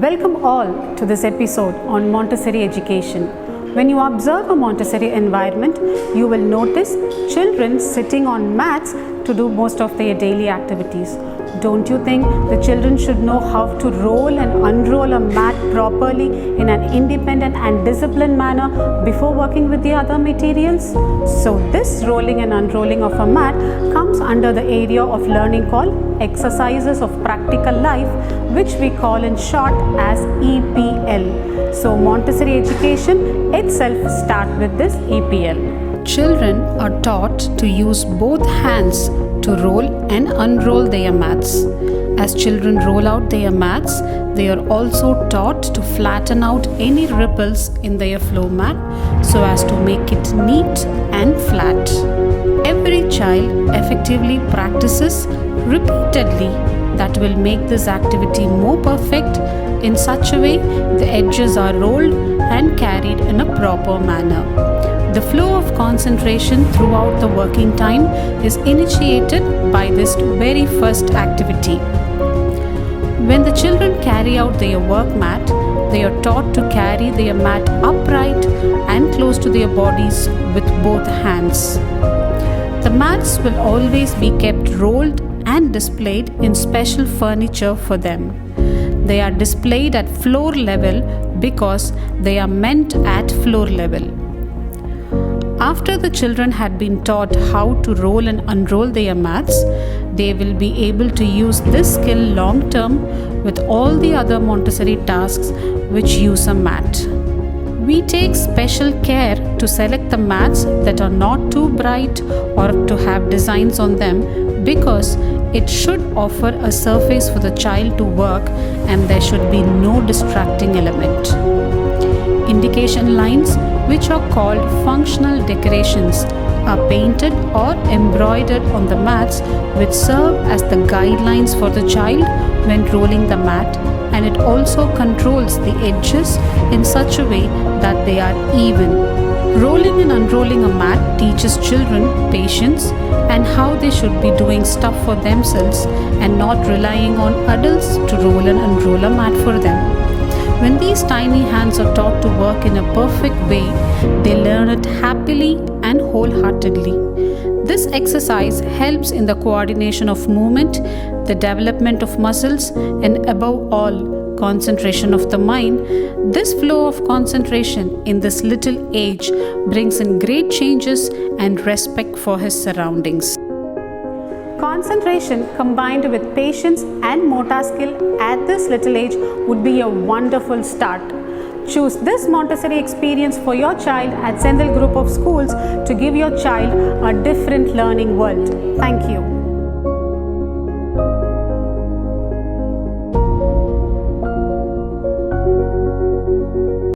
Welcome all to this episode on Montessori education. When you observe a Montessori environment, you will notice children sitting on mats to do most of their daily activities. Don't you think the children should know how to roll and unroll a mat properly in an independent and disciplined manner before working with the other materials? So this rolling and unrolling of a mat comes under the area of learning called exercises of practical life, which we call in short as EPL. So Montessori education itself starts with this EPL. Children are taught to use both hands to roll and unroll their mats. As children roll out their mats, they are also taught to flatten out any ripples in their floor mat so as to make it neat and flat. Every child effectively practices repeatedly that will make this activity more perfect. In such a way, the edges are rolled and carried in a proper manner. The flow of concentration throughout the working time is initiated by this very first activity. When the children carry out their work mat, they are taught to carry their mat upright and close to their bodies with both hands. The mats will always be kept rolled and displayed in special furniture for them. They are displayed at floor level because they are meant at floor level. After the children had been taught how to roll and unroll their mats, they will be able to use this skill long term with all the other Montessori tasks which use a mat. We take special care to select the mats that are not too bright or to have designs on them because it should offer a surface for the child to work and there should be no distracting element. Indication lines, which are called functional decorations, are painted or embroidered on the mats which serve as the guidelines for the child when rolling the mat, and it also controls the edges in such a way that they are even. Rolling and unrolling a mat teaches children patience and how they should be doing stuff for themselves and not relying on adults to roll and unroll a mat for them. When these tiny hands are taught to work in a perfect way, they learn it happily and wholeheartedly. This exercise helps in the coordination of movement, the development of muscles, and above all, concentration of the mind. This flow of concentration in this little age brings in great changes and respect for his surroundings. Concentration combined with patience and motor skill at this little age would be a wonderful start. Choose this Montessori experience for your child at Senthil Group of Schools to give your child a different learning world. Thank you.